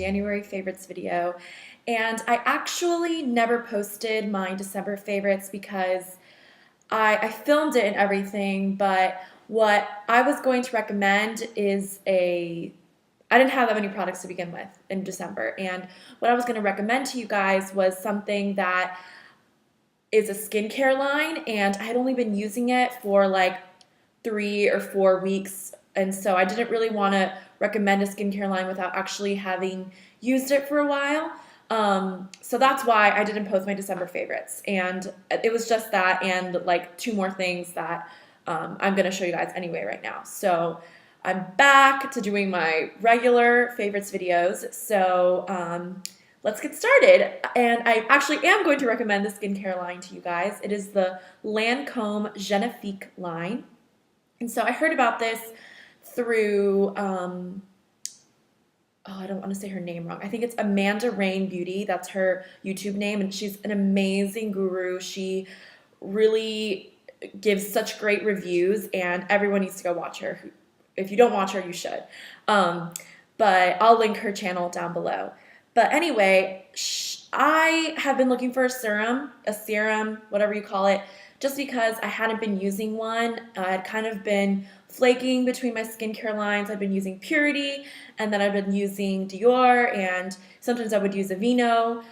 January favorites video. And I actually never posted my December favorites because I filmed it and everything, but what I was going to recommend is I didn't have that many products to begin with in December. And what I was going to recommend to you guys was something that is a skincare line, and I had only been using it for like 3 or 4 weeks. And so I didn't really want to recommend a skincare line without actually having used it for a while. So that's why I didn't post my December favorites. And it was just that and like 2 more things that I'm going to show you guys anyway right now. So I'm back to doing my regular favorites videos. So let's get started. And I actually am going to recommend the skincare line to you guys. It is the Lancome Genefique line. And so I heard about this through, I don't want to say her name wrong. I think it's Amanda Rain Beauty. That's her YouTube name. And she's an amazing guru. She really gives such great reviews, and everyone needs to go watch her. If you don't watch her, you should. But I'll link her channel down below. But anyway, I have been looking for a serum, whatever you call it, just because I hadn't been using one. I'd kind of been flaking between my skincare lines. I've been using Purity, and then I've been using Dior, and sometimes I would use Aveeno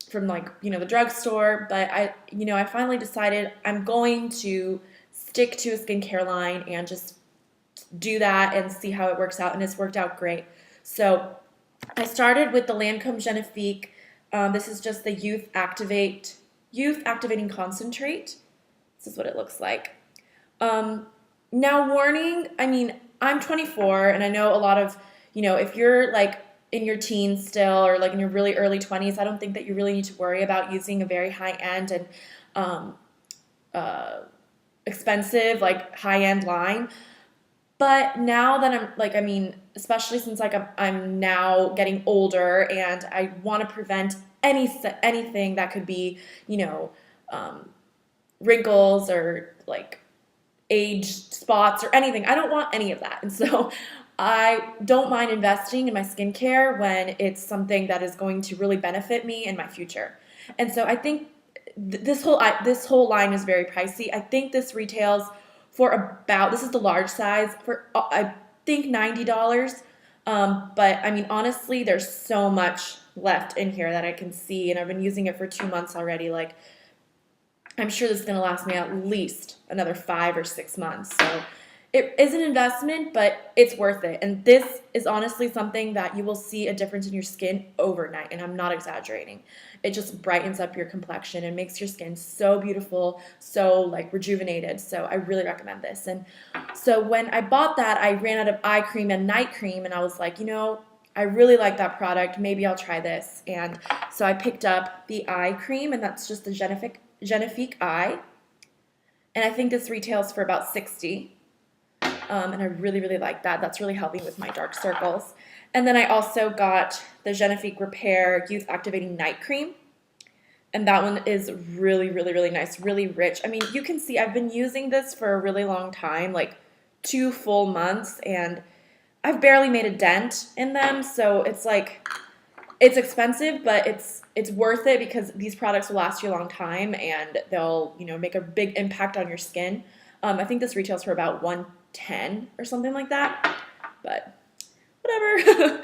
from like, the drugstore. But I finally decided I'm going to stick to a skincare line and just do that and see how it works out, and it's worked out great. So I started with the Lancome Genefique. This is just the Youth Activating Concentrate. This is what it looks like. Now, warning, I'm 24, and I know a lot of, if you're like in your teens still, or like in your really early 20s, I don't think that you really need to worry about using a very high-end and expensive, like high-end line. But now that I'm especially since I'm now getting older, and I want to prevent anything that could be, wrinkles or like age spots or anything. I don't want any of that. And so I don't mind investing in my skincare when it's something that is going to really benefit me in my future. And so I think this whole line is very pricey. I think this retails for this is the large size, for I think $90. But honestly, there's so much left in here that I can see, and I've been using it for 2 months already. Like, I'm sure this is going to last me at least another 5 or 6 months. So it is an investment, but it's worth it. And this is honestly something that you will see a difference in your skin overnight, and I'm not exaggerating. It just brightens up your complexion and makes your skin so beautiful, so like rejuvenated. So I really recommend this. And so when I bought that, I ran out of eye cream and night cream, and I was like, I really like that product. Maybe I'll try this. And so I picked up the eye cream, and that's just the Genefique Eye. And I think this retails for about $60. And I really, really like that. That's really helping with my dark circles. And then I also got the Genefique Repair Youth Activating Night Cream. And that one is really, really, really nice, really rich. You can see I've been using this for a really long time, like 2 full months, and I've barely made a dent in them. So it's like, it's expensive, but it's worth it because these products will last you a long time, and they'll, make a big impact on your skin. I think this retails for about $110 or something like that, but whatever.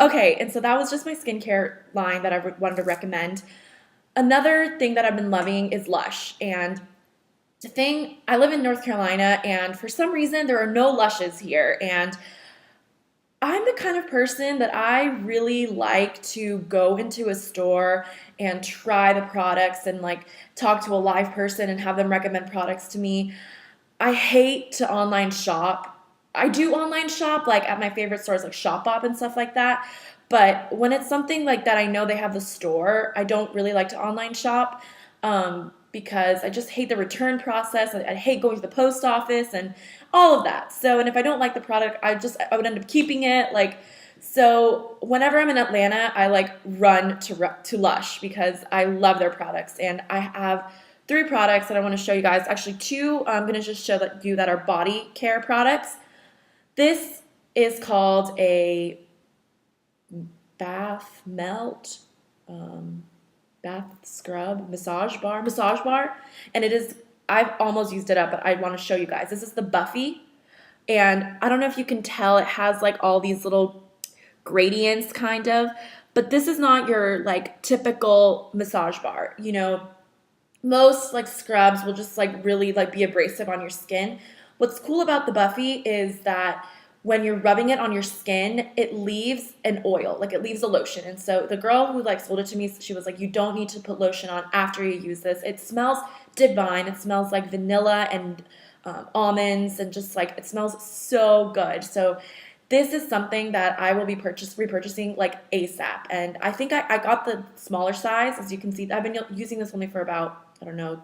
Okay, and so that was just my skincare line that I wanted to recommend. Another thing that I've been loving is Lush, and I live in North Carolina, and for some reason there are no Lushes here, and I'm the kind of person that I really like to go into a store and try the products and like talk to a live person and have them recommend products to me. I hate to online shop. I do online shop like at my favorite stores like Shopbop and stuff like that. But when it's something like that, I know they have the store, I don't really like to online shop because I just hate the return process. I hate going to the post office and all of that. So, and if I don't like the product, I would end up keeping it. So whenever I'm in Atlanta, I run to Lush because I love their products. And I have 3 products that I want to show you guys. Actually 2, I'm going to just show you that are body care products. This is called a bath melt, bath scrub, massage bar, and it is, I've almost used it up, but I want to show you guys. This is the Buffy, and I don't know if you can tell, it has like all these little gradients kind of, but this is not your like typical massage bar. You know, most like scrubs will just like really like be abrasive on your skin. What's cool about the Buffy is that when you're rubbing it on your skin, it leaves an oil, like it leaves a lotion. And so the girl who like sold it to me, she was like, you don't need to put lotion on after you use this. It smells divine. It smells like vanilla and almonds, and just like, it smells so good. So this is something that I will be repurchasing like ASAP. And I think I got the smaller size. As you can see, I've been using this only for about, I don't know,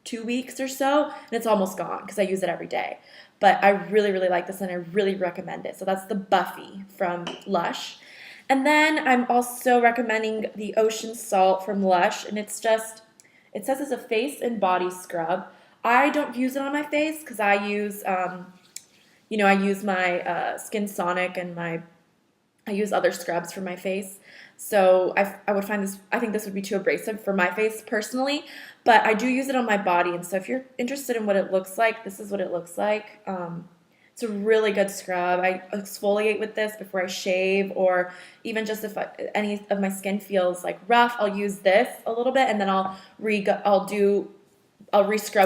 2 weeks or so, and it's almost gone because I use it every day. But I really, really like this, and I really recommend it. So that's the Buffy from Lush. And then I'm also recommending the Ocean Salt from Lush, and it's just, it says it's a face and body scrub. I don't use it on my face because I use, you know, I use my Skin Sonic, and I use other scrubs for my face. So I would find this, I think this would be too abrasive for my face personally, but I do use it on my body. And so if you're interested in what it looks like, this is what it looks like. It's a really good scrub. I exfoliate with this before I shave, or even just if any of my skin feels like rough, I'll use this a little bit, and then I'll re-scrub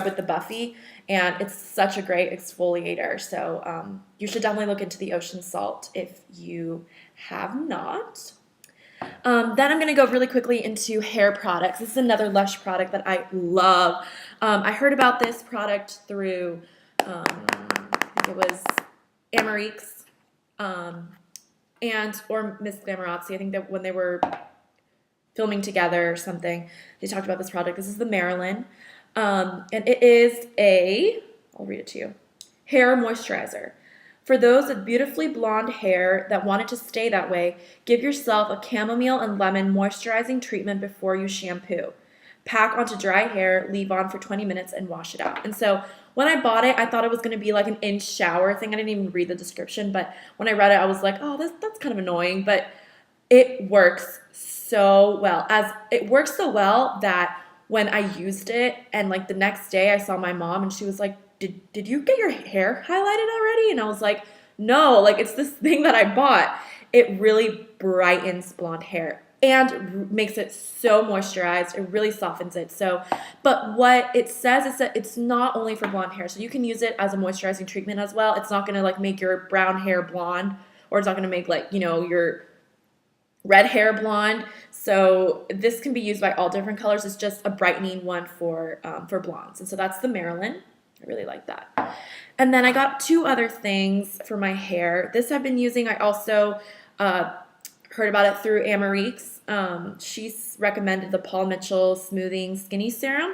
with the Buffy, and it's such a great exfoliator. So you should definitely look into the Ocean Salt if you have not. Then I'm going to go really quickly into hair products. This is another Lush product that I love. I heard about this product through, I think it was Amarique's, or Miss Glamorazzi. I think that when they were filming together or something, they talked about this product. This is the Marylin, and it is I'll read it to you, hair moisturizer. For those with beautifully blonde hair that want it to stay that way, give yourself a chamomile and lemon moisturizing treatment before you shampoo. Pack onto dry hair, leave on for 20 minutes, and wash it out. And so when I bought it, I thought it was going to be like an in-shower thing. I didn't even read the description, but when I read it, I was like, oh, that's kind of annoying. But it works so well. It works so well that when I used it, and like the next day I saw my mom, and she was like, did you get your hair highlighted already? And I was like, no, like it's this thing that I bought. It really brightens blonde hair and makes it so moisturized. It really softens it. So, but what it says is that it's not only for blonde hair. So you can use it as a moisturizing treatment as well. It's not going to like make your brown hair blonde, or it's not going to make like, you know, your red hair blonde. So this can be used by all different colors. It's just a brightening one for blondes. And so that's the Marylin. I really like that. And then I got 2 other things for my hair. This I've been using. I also heard about it through Amarique's. She's recommended the Paul Mitchell Smoothing Skinny Serum.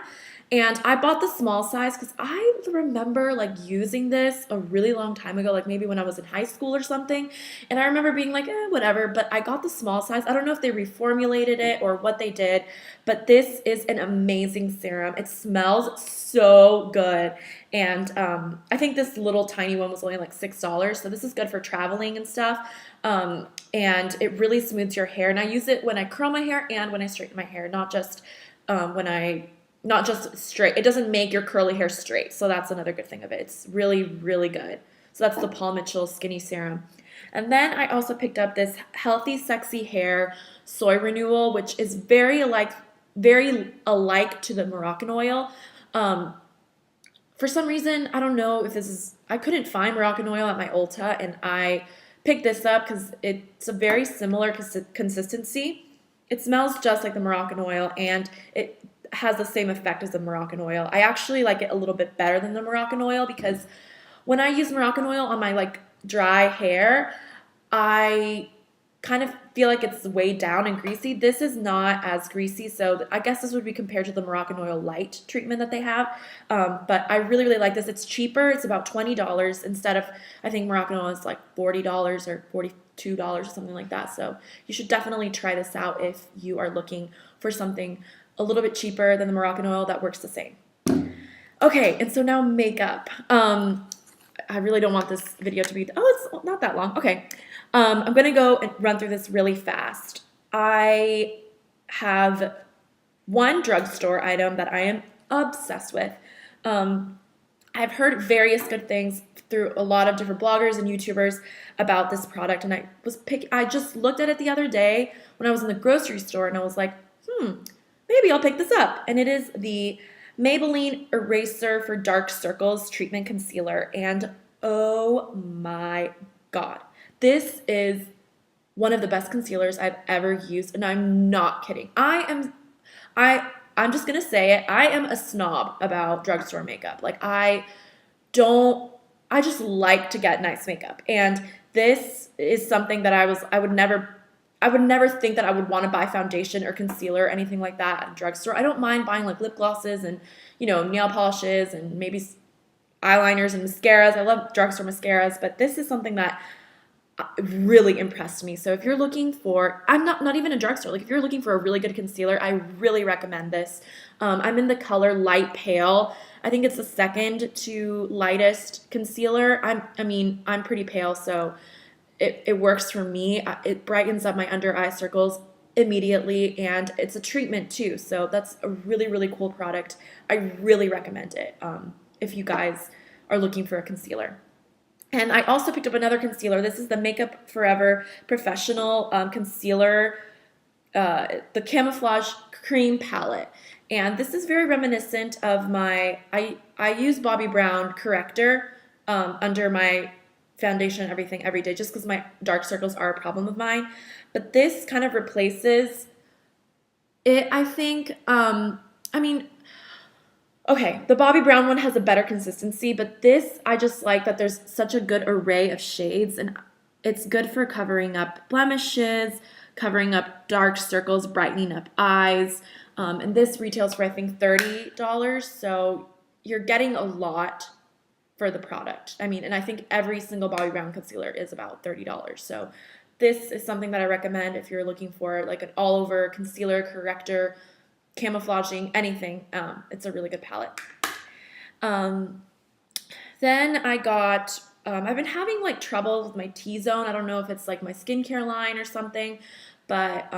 And I bought the small size because I remember like using this a really long time ago, like maybe when I was in high school or something. And I remember being like, whatever. But I got the small size. I don't know if they reformulated it or what they did, but this is an amazing serum. It smells so good. And I think this little tiny one was only like $6. So this is good for traveling and stuff. And it really smooths your hair. And I use it when I curl my hair and when I straighten my hair, not just not just straight. It doesn't make your curly hair straight. So that's another good thing of it. It's really, really good. So that's the Paul Mitchell Skinny Serum. And then I also picked up this Healthy Sexy Hair Soy Renewal, which is very alike to the Moroccan oil. For some reason, I don't know if I couldn't find Moroccan oil at my Ulta, and I picked this up because it's a very similar consistency. It smells just like the Moroccan oil, and it has the same effect as the Moroccan oil. I actually like it a little bit better than the Moroccan oil because when I use Moroccan oil on my like dry hair, I kind of feel like it's weighed down and greasy. This is not as greasy, so I guess this would be compared to the Moroccan oil light treatment that they have. But I really, really like this. It's cheaper. It's about $20 instead of, I think Moroccan oil is like $40 or $42 or something like that. So you should definitely try this out if you are looking for something a little bit cheaper than the Moroccan oil that works the same. Okay, and so now makeup. I really don't want this video to be, oh, it's not that long. Okay. I'm going to go and run through this really fast. I have one drugstore item that I am obsessed with. I've heard various good things through a lot of different bloggers and YouTubers about this product, and I just looked at it the other day when I was in the grocery store, and I was like, maybe I'll pick this up. And it is the Maybelline Eraser for Dark Circles Treatment Concealer, and oh my god, this is one of the best concealers I've ever used, and I'm not kidding. I'm just gonna say it. I am a snob about drugstore makeup. Like I just like to get nice makeup, and this is something that I would never think that I would want to buy foundation or concealer or anything like that at a drugstore. I don't mind buying like lip glosses and, nail polishes and maybe eyeliners and mascaras. I love drugstore mascaras, but this is something that really impressed me. So if you're looking for, I'm not even a drugstore, like if you're looking for a really good concealer, I really recommend this. I'm in the color Light Pale. I think it's the second to lightest concealer. I'm pretty pale, so it works for me. It brightens up my under eye circles immediately, and it's a treatment too. So that's a really, really cool product. I really recommend it if you guys are looking for a concealer. And I also picked up another concealer. This is the Makeupforever Professional Concealer, the Camoflauge Cream Palette. And this is very reminiscent of I use Bobbi Brown Corrector under my foundation and everything every day just because my dark circles are a problem of mine. But this kind of replaces it, I think. Okay, the Bobbi Brown one has a better consistency, but this, I just like that there's such a good array of shades, and it's good for covering up blemishes, covering up dark circles, brightening up eyes, and this retails for, I think, $30, so you're getting a lot for the product. And I think every single Bobbi Brown concealer is about $30, so this is something that I recommend if you're looking for like an all-over concealer, corrector, camouflaging, anything. It's a really good palette. Then I got, I've been having like trouble with my T-zone. I don't know if it's like my skincare line or something, but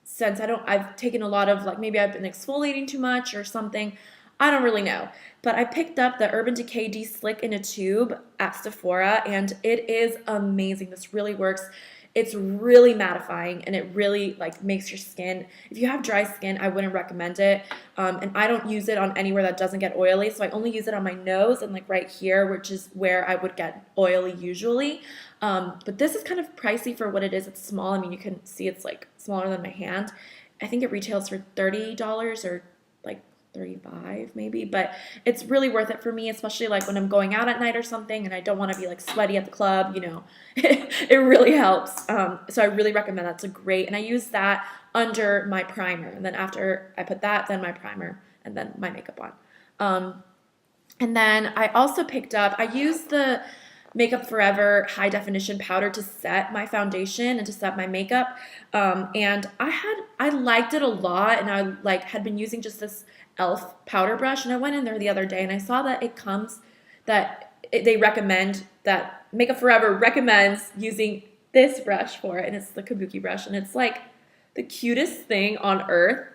since I've taken a lot of like, maybe I've been exfoliating too much or something. I don't really know. But I picked up the Urban Decay De-Slick in a tube at Sephora, and it is amazing. This really works. It's really mattifying, and it really like makes your skin, if you have dry skin, I wouldn't recommend it. And I don't use it on anywhere that doesn't get oily, so I only use it on my nose and like right here, which is where I would get oily usually. But this is kind of pricey for what it is. It's small. You can see it's like smaller than my hand. I think it retails for $30 or like $35 maybe, but it's really worth it for me, especially like when I'm going out at night or something and I don't want to be like sweaty at the club, it really helps. So I really recommend that. It's great, and I use that under my primer, and then after I put that, then my primer, and then my makeup on. And then I also picked up, I used the Makeupforever High Definition Powder to set my foundation and to set my makeup, and I liked it a lot, and I had been using just this e.l.f. powder brush, and I went in there the other day and I saw that they recommend that Makeupforever recommends using this brush for it, and it's the Kabuki brush, and it's like the cutest thing on earth.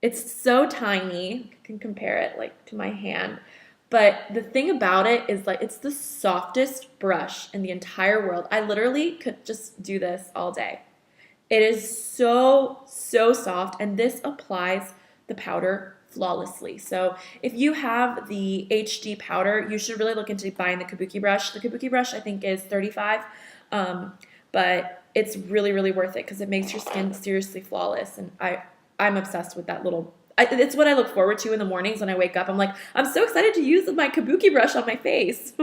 It's so tiny. I can compare it like to my hand. But the thing about it is like it's the softest brush in the entire world. I literally could just do this all day. It is so, so soft, and this applies the powder flawlessly. So if you have the HD powder, you should really look into buying the Kabuki brush. The Kabuki brush I think is $35, but it's really, really worth it because it makes your skin seriously flawless, and I'm obsessed with that little. It's what I look forward to in the mornings when I wake up. I'm like, I'm so excited to use my Kabuki brush on my face.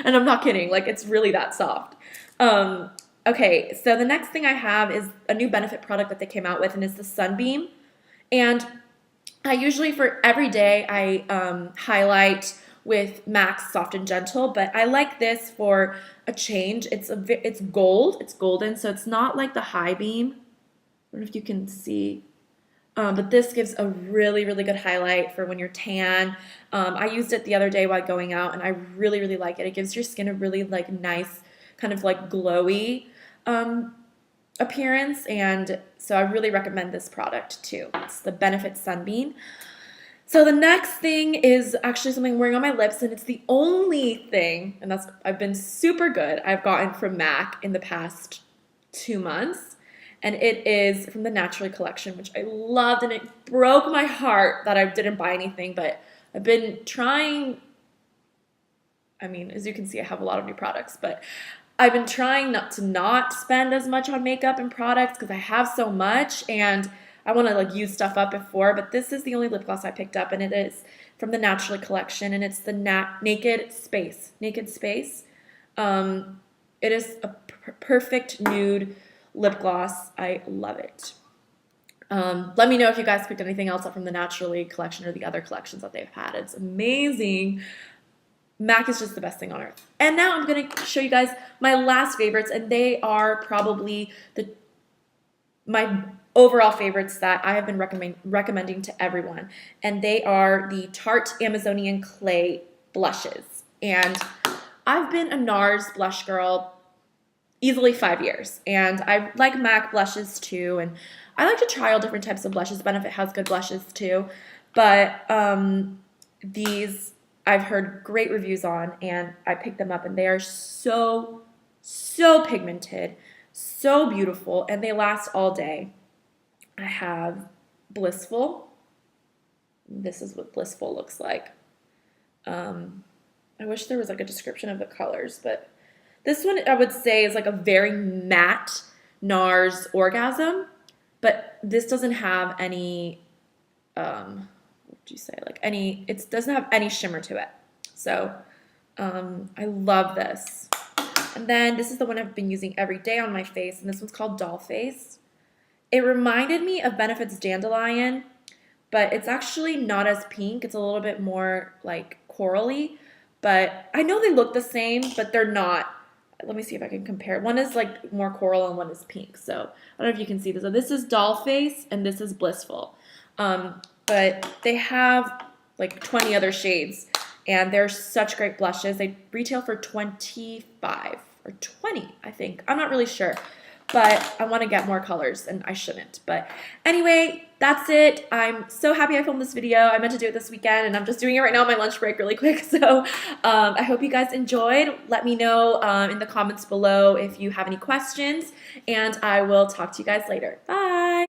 And I'm not kidding. Like, it's really that soft. Okay, so the next thing I have is a new Benefit product that they came out with, and it's the Sunbeam. And I usually, for every day, I highlight with MAC's Soft and Gentle, but I like this for a change. It's gold. It's golden, so it's not like the High Beam. I don't know if you can see. But this gives a really, really good highlight for when you're tan. I used it the other day while going out, and I really, really like it. It gives your skin a really like nice, kind of like glowy appearance, and so I really recommend this product too. It's the Benefit Sunbeam. So the next thing is actually something I'm wearing on my lips, and it's the only thing, and that's I've been super good, I've gotten from MAC in the past 2 months, and it is from the Naturally collection, which I loved, and it broke my heart that I didn't buy anything, but I've been trying, I mean, as you can see, I have a lot of new products, but I've been trying not to spend as much on makeup and products because I have so much, and I want to like use stuff up before, but this is the only lip gloss I picked up, and it is from the Naturally collection, and it's the Naked Space. Naked Space. It is a perfect nude lip gloss. I love it. Let me know if you guys picked anything else up from the Naturally collection or the other collections that they've had. It's amazing. MAC is just the best thing on earth. And now I'm going to show you guys my last favorites, and they are probably my overall favorites that I have been recommending to everyone. And they are the Tarte Amazonian Clay blushes. And I've been a NARS blush girl easily 5 years. And I like MAC blushes too. And I like to try all different types of blushes. Benefit has good blushes too. But these I've heard great reviews on, and I picked them up, and they are so, so pigmented, so beautiful, and they last all day. I have Blissful. This is what Blissful looks like. I wish there was like a description of the colors, but this one I would say is like a very matte NARS Orgasm, but this doesn't have any, what do you say, like any, it doesn't have any shimmer to it. So I love this. And then this is the one I've been using every day on my face, and this one's called Doll Face. It reminded me of Benefit's Dandelion, but it's actually not as pink. It's a little bit more like corally, but I know they look the same, but they're not. Let me see if I can compare. One is like more coral and one is pink. So I don't know if you can see this. So this is Doll Face and this is Blissful. But they have like 20 other shades, and they're such great blushes. They retail for $25 or $20, I think. I'm not really sure, but I want to get more colors, and I shouldn't. But anyway, that's it. I'm so happy I filmed this video. I meant to do it this weekend, and I'm just doing it right now on my lunch break really quick. So I hope you guys enjoyed. Let me know in the comments below if you have any questions, and I will talk to you guys later. Bye.